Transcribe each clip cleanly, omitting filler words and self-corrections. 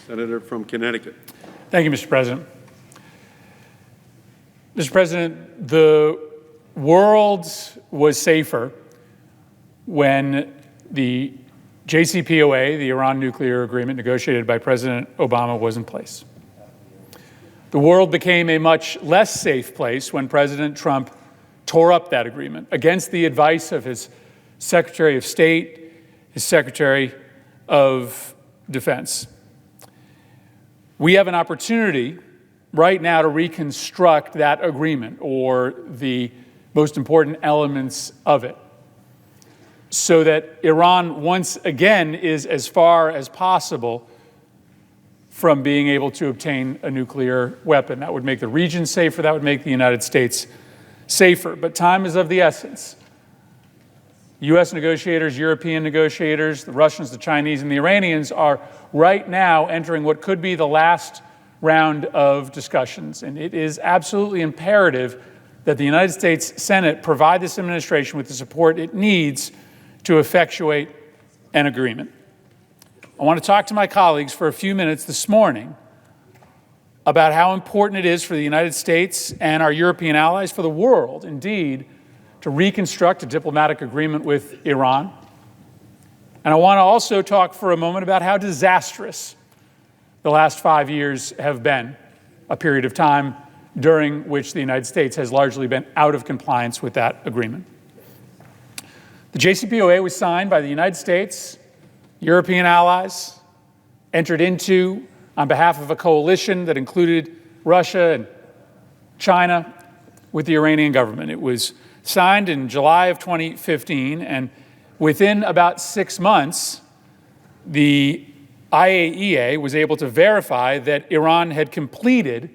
Senator from Connecticut. Thank you, Mr. President. Mr. President, the world was safer when the JCPOA, the Iran nuclear agreement negotiated by President Obama, was in place. The world became a much less safe place when President Trump tore up that agreement against the advice of his Secretary of State, his Secretary of Defense. We have an opportunity right now to reconstruct that agreement, or the most important elements of it, so that Iran once again is as far as possible from being able to obtain a nuclear weapon. That would make the region safer, that would make the United States safer. But time is of the essence. US negotiators, European negotiators, the Russians, the Chinese, and the Iranians are right now entering what could be the last round of discussions. And it is absolutely imperative that the United States Senate provide this administration with the support it needs to effectuate an agreement. I want to talk to my colleagues for a few minutes this morning about how important it is for the United States and our European allies, for the world, indeed, to reconstruct a diplomatic agreement with Iran. And I want to also talk for a moment about how disastrous the last 5 years have been, a period of time during which the United States has largely been out of compliance with that agreement. The JCPOA was signed by the United States, European allies, entered into on behalf of a coalition that included Russia and China with the Iranian government. It was signed in July of 2015, and within about 6 months, the IAEA was able to verify that Iran had completed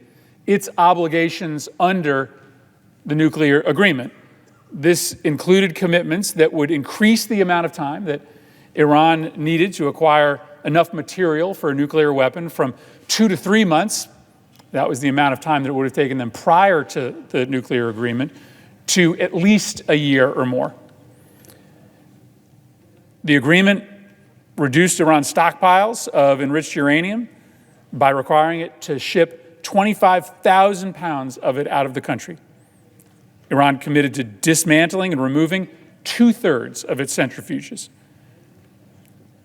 its obligations under the nuclear agreement. This included commitments that would increase the amount of time that Iran needed to acquire enough material for a nuclear weapon from 2 to 3 months. That was the amount of time that it would have taken them prior to the nuclear agreement, to at least a year or more. The agreement reduced Iran's stockpiles of enriched uranium by requiring it to ship 25,000 pounds of it out of the country. Iran committed to dismantling and removing 2/3 of its centrifuges.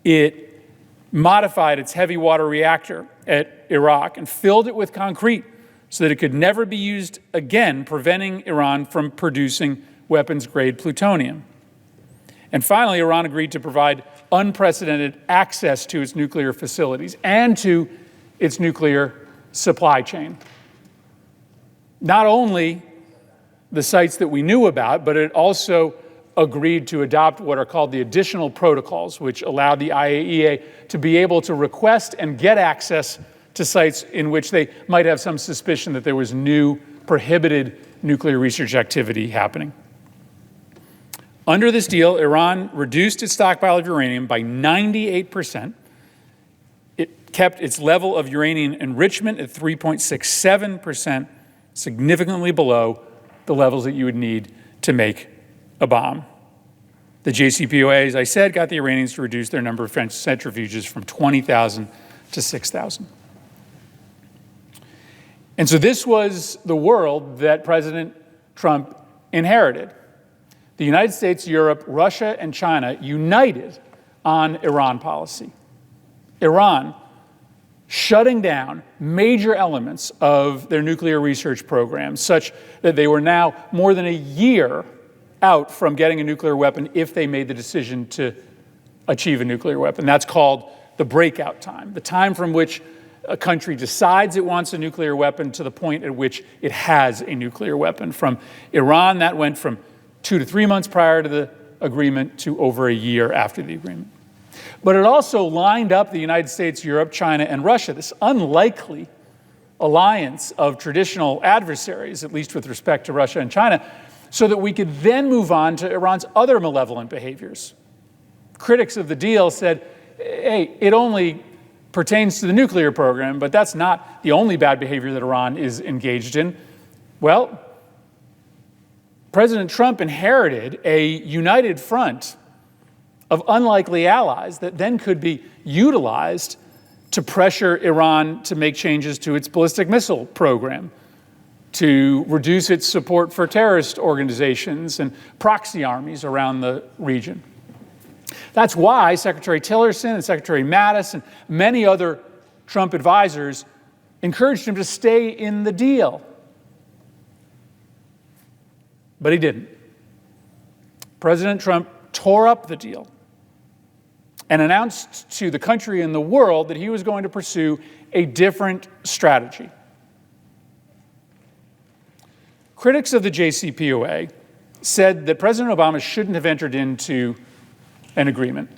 It modified its heavy water reactor at Iraq and filled it with concrete so that it could never be used again, preventing Iran from producing weapons-grade plutonium. And finally, Iran agreed to provide unprecedented access to its nuclear facilities and to its nuclear supply chain. Not only the sites that we knew about, but it also agreed to adopt what are called the additional protocols, which allowed the IAEA to be able to request and get access to sites in which they might have some suspicion that there was new prohibited nuclear research activity happening. Under this deal, Iran reduced its stockpile of uranium by 98%. It kept its level of uranium enrichment at 3.67%, significantly below the levels that you would need to make a bomb. The JCPOA, as I said, got the Iranians to reduce their number of centrifuges from 20,000 to 6,000. And so this was the world that President Trump inherited. The United States, Europe, Russia, and China united on Iran policy. Iran shutting down major elements of their nuclear research program, such that they were now more than a year out from getting a nuclear weapon if they made the decision to achieve a nuclear weapon. That's called the breakout time, the time from which a country decides it wants a nuclear weapon to the point at which it has a nuclear weapon. From Iran, that went from 2 to 3 months prior to the agreement to over a year after the agreement. But it also lined up the United States, Europe, China, and Russia, this unlikely alliance of traditional adversaries, at least with respect to Russia and China, so that we could then move on to Iran's other malevolent behaviors. Critics of the deal said, hey, it only pertains to the nuclear program, but that's not the only bad behavior that Iran is engaged in. Well, President Trump inherited a united front of unlikely allies that then could be utilized to pressure Iran to make changes to its ballistic missile program, to reduce its support for terrorist organizations and proxy armies around the region. That's why Secretary Tillerson and Secretary Mattis and many other Trump advisors encouraged him to stay in the deal. But he didn't. President Trump tore up the deal and announced to the country and the world that he was going to pursue a different strategy. Critics of the JCPOA said that President Obama shouldn't have entered into an agreement.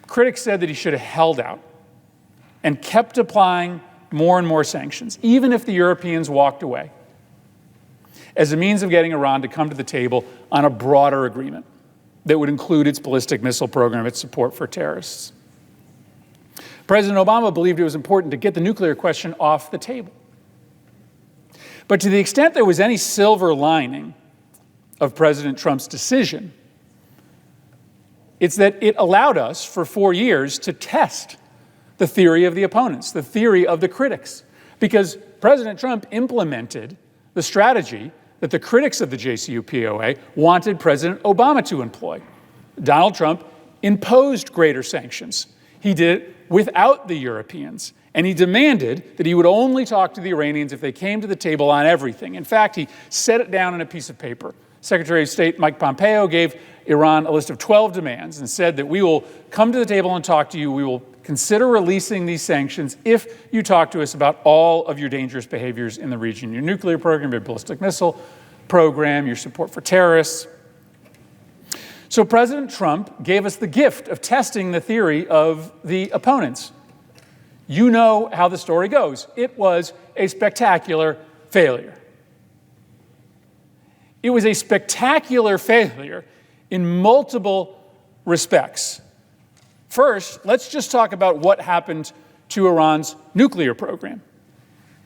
Critics said that he should have held out and kept applying more and more sanctions, even if the Europeans walked away, as a means of getting Iran to come to the table on a broader agreement that would include its ballistic missile program, its support for terrorists. President Obama believed it was important to get the nuclear question off the table. But to the extent there was any silver lining of President Trump's decision, it's that it allowed us for 4 years to test the theory of the opponents, the theory of the critics, because President Trump implemented the strategy that the critics of the JCPOA wanted President Obama to employ. Donald Trump imposed greater sanctions. He did it without the Europeans, and he demanded that he would only talk to the Iranians if they came to the table on everything. In fact, he set it down on a piece of paper. Secretary of State Mike Pompeo gave Iran a list of 12 demands and said that we will come to the table and talk to you. We will consider releasing these sanctions if you talk to us about all of your dangerous behaviors in the region, your nuclear program, your ballistic missile program, your support for terrorists. So President Trump gave us the gift of testing the theory of the opponents. You know how the story goes. It was a spectacular failure. It was a spectacular failure in multiple respects. First, let's just talk about what happened to Iran's nuclear program.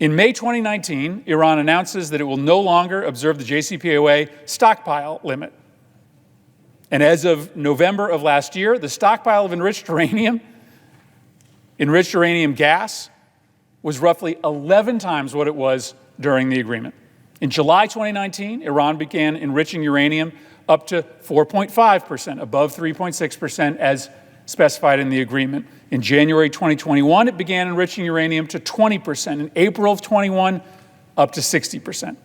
In May 2019, Iran announces that it will no longer observe the JCPOA stockpile limit. And as of November of last year, the stockpile of enriched uranium gas, was roughly 11 times what it was during the agreement. In July 2019, Iran began enriching uranium up to 4.5%, above 3.6% as specified in the agreement. In January 2021, it began enriching uranium to 20%. In April of 21, up to 60%.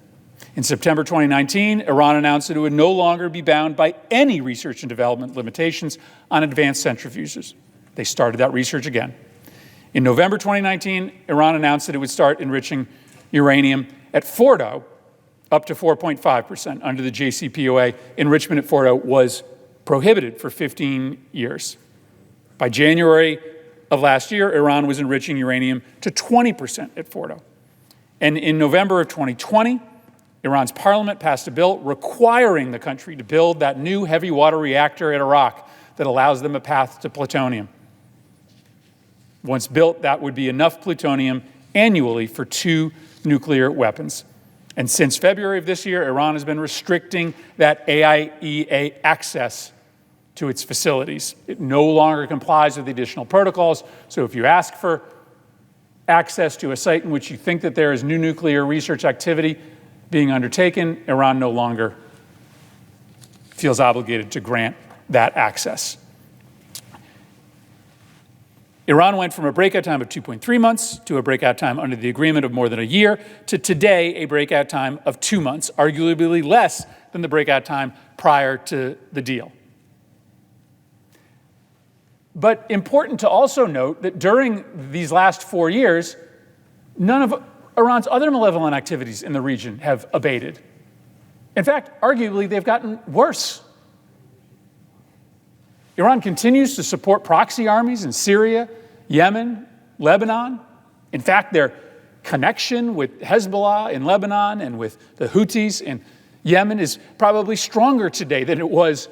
In September 2019, Iran announced that it would no longer be bound by any research and development limitations on advanced centrifuges. They started that research again. In November 2019, Iran announced that it would start enriching uranium at Fordo up to 4.5%. Under the JCPOA, enrichment at Fordo was prohibited for 15 years. By January of last year, Iran was enriching uranium to 20% at Fordo. And in November of 2020, Iran's parliament passed a bill requiring the country to build that new heavy water reactor at Iraq that allows them a path to plutonium. Once built, that would be enough plutonium annually for 2 nuclear weapons. And since February of this year, Iran has been restricting that AIEA access to its facilities. It no longer complies with the additional protocols. So if you ask for access to a site in which you think that there is new nuclear research activity being undertaken, Iran no longer feels obligated to grant that access. Iran went from a breakout time of 2.3 months to a breakout time under the agreement of more than a year to today a breakout time of 2 months, arguably less than the breakout time prior to the deal. But important to also note that during these last 4 years, none of Iran's other malevolent activities in the region have abated. In fact, arguably, they've gotten worse. Iran continues to support proxy armies in Syria, Yemen, Lebanon. In fact, their connection with Hezbollah in Lebanon and with the Houthis in Yemen is probably stronger today than it was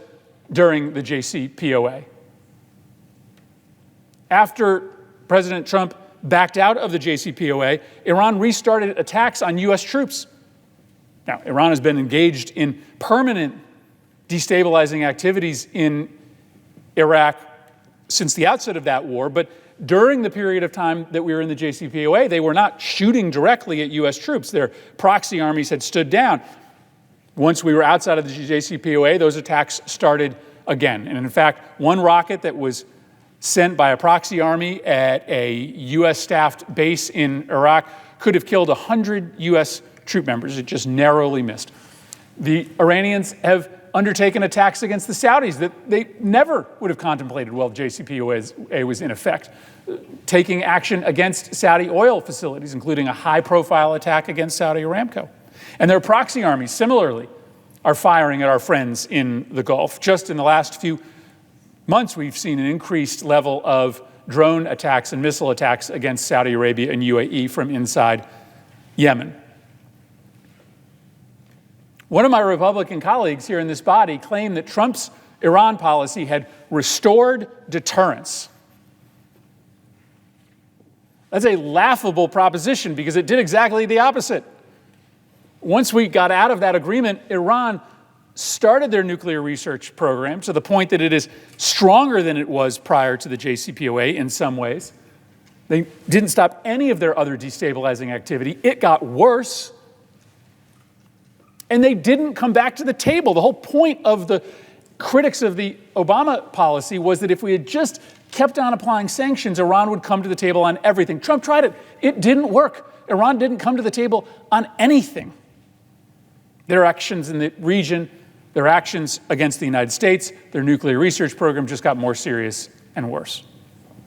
during the JCPOA. After President Trump backed out of the JCPOA, Iran restarted attacks on U.S. troops. Now, Iran has been engaged in permanent destabilizing activities in Iraq since the outset of that war, but during the period of time that we were in the JCPOA, they were not shooting directly at U.S. troops. Their proxy armies had stood down. Once we were outside of the JCPOA, those attacks started again. And in fact, one rocket that was sent by a proxy army at a U.S. staffed base in Iraq could have killed 100 U.S. troop members. It just narrowly missed. The Iranians have undertaken attacks against the Saudis that they never would have contemplated while the JCPOA was in effect, taking action against Saudi oil facilities, including a high-profile attack against Saudi Aramco. And their proxy armies, similarly, are firing at our friends in the Gulf. Just in the last few months, we've seen an increased level of drone attacks and missile attacks against Saudi Arabia and UAE from inside Yemen. One of my Republican colleagues here in this body claimed that Trump's Iran policy had restored deterrence. That's a laughable proposition because it did exactly the opposite. Once we got out of that agreement, Iran started their nuclear research program to the point that it is stronger than it was prior to the JCPOA in some ways. They didn't stop any of their other destabilizing activity. It got worse. And they didn't come back to the table. The whole point of the critics of the Obama policy was that if we had just kept on applying sanctions, Iran would come to the table on everything. Trump tried it. It didn't work. Iran didn't come to the table on anything. Their actions in the region, their actions against the United States, their nuclear research program just got more serious and worse.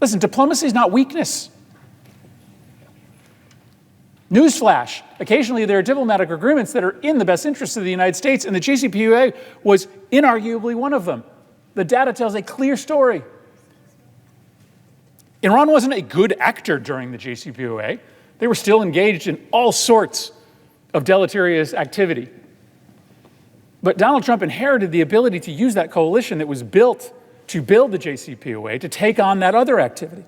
Listen, diplomacy is not weakness. Newsflash, occasionally there are diplomatic agreements that are in the best interests of the United States, and the JCPOA was inarguably one of them. The data tells a clear story. Iran wasn't a good actor during the JCPOA. They were still engaged in all sorts of deleterious activity. But Donald Trump inherited the ability to use that coalition that was built to build the JCPOA to take on that other activity.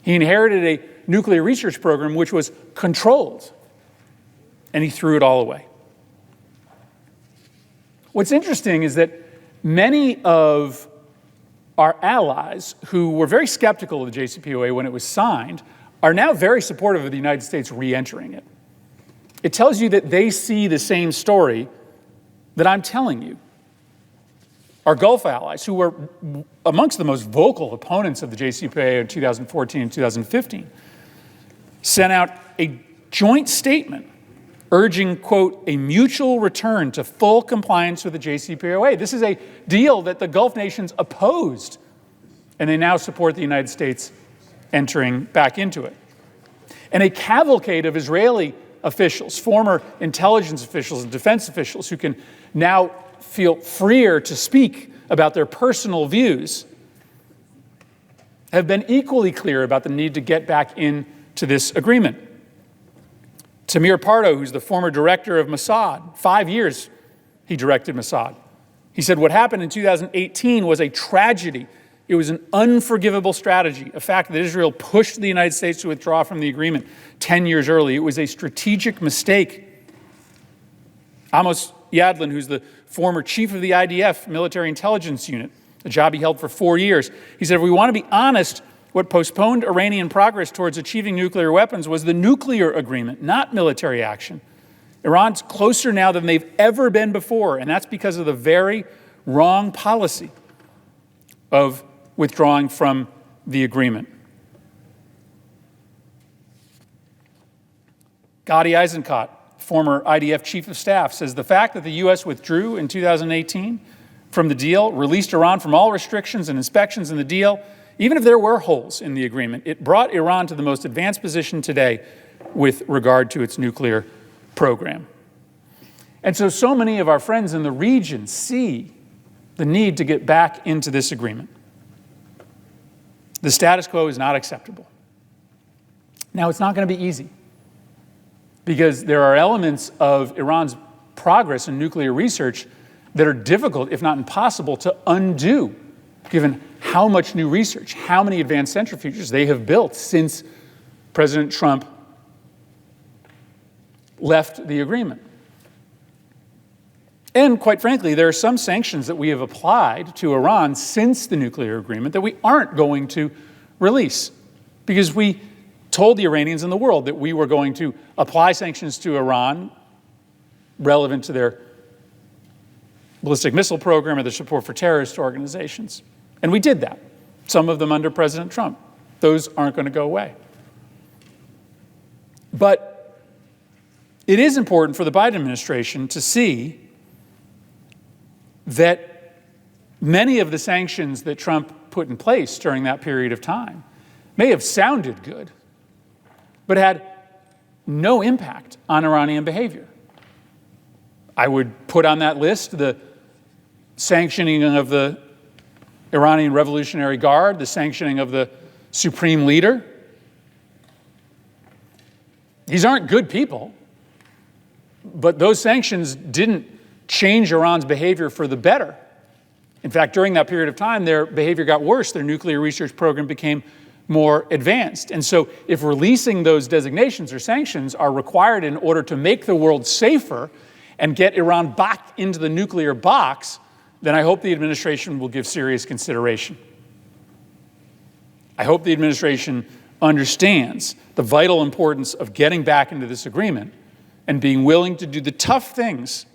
He inherited a nuclear research program which was controlled, and he threw it all away. What's interesting is that many of our allies who were very skeptical of the JCPOA when it was signed are now very supportive of the United States re-entering it. It tells you that they see the same story that I'm telling you. Our Gulf allies, who were amongst the most vocal opponents of the JCPOA in 2014 and 2015, sent out a joint statement urging, quote, a mutual return to full compliance with the JCPOA. This is a deal that the Gulf nations opposed, and they now support the United States entering back into it. And a cavalcade of Israeli officials, former intelligence officials and defense officials who can now feel freer to speak about their personal views, have been equally clear about the need to get back into this agreement. Tamir Pardo, who's the former director of Mossad, 5 years he directed Mossad. He said what happened in 2018 was a tragedy. It was an unforgivable strategy, a fact that Israel pushed the United States to withdraw from the agreement 10 years early. It was a strategic mistake. Amos Yadlin, who's the former chief of the IDF military intelligence unit, a job he held for 4 years, he said, if we want to be honest, what postponed Iranian progress towards achieving nuclear weapons was the nuclear agreement, not military action. Iran's closer now than they've ever been before, and that's because of the very wrong policy of withdrawing from the agreement. Gadi Eisenkot, former IDF chief of staff, says the fact that the U.S. withdrew in 2018 from the deal released Iran from all restrictions and inspections in the deal. Even if there were holes in the agreement, it brought Iran to the most advanced position today with regard to its nuclear program. And so many of our friends in the region see the need to get back into this agreement. The status quo is not acceptable. Now, it's not going to be easy because there are elements of Iran's progress in nuclear research that are difficult, if not impossible, to undo, given how much new research, how many advanced centrifuges they have built since President Trump left the agreement. And quite frankly, there are some sanctions that we have applied to Iran since the nuclear agreement that we aren't going to release, because we told the Iranians and the world that we were going to apply sanctions to Iran relevant to their ballistic missile program or their support for terrorist organizations. And we did that, some of them under President Trump. Those aren't going to go away. But it is important for the Biden administration to see that many of the sanctions that Trump put in place during that period of time may have sounded good, but had no impact on Iranian behavior. I would put on that list the sanctioning of the Iranian Revolutionary Guard, the sanctioning of the supreme leader. These aren't good people, but those sanctions didn't change Iran's behavior for the better. In fact, during that period of time, their behavior got worse. Their nuclear research program became more advanced. And so if releasing those designations or sanctions are required in order to make the world safer and get Iran back into the nuclear box, then I hope the administration will give serious consideration. I hope the administration understands the vital importance of getting back into this agreement and being willing to do the tough things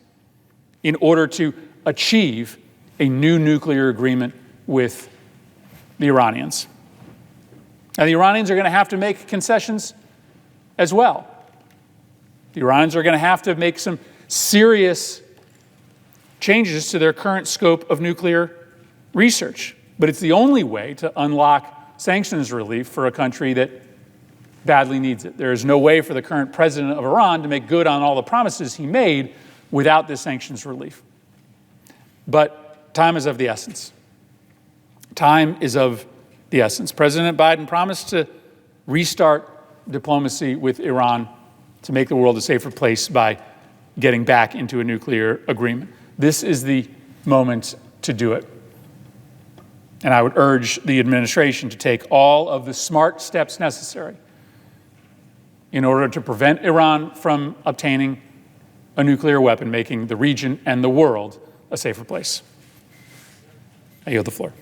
in order to achieve a new nuclear agreement with the Iranians. Now, the Iranians are going to have to make concessions as well. The Iranians are going to have to make some serious changes to their current scope of nuclear research. But it's the only way to unlock sanctions relief for a country that badly needs it. There is no way for the current president of Iran to make good on all the promises he made without this sanctions relief. But time is of the essence. Time is of the essence. President Biden promised to restart diplomacy with Iran to make the world a safer place by getting back into a nuclear agreement. This is the moment to do it. And I would urge the administration to take all of the smart steps necessary in order to prevent Iran from obtaining a nuclear weapon, making the region and the world a safer place. I yield the floor.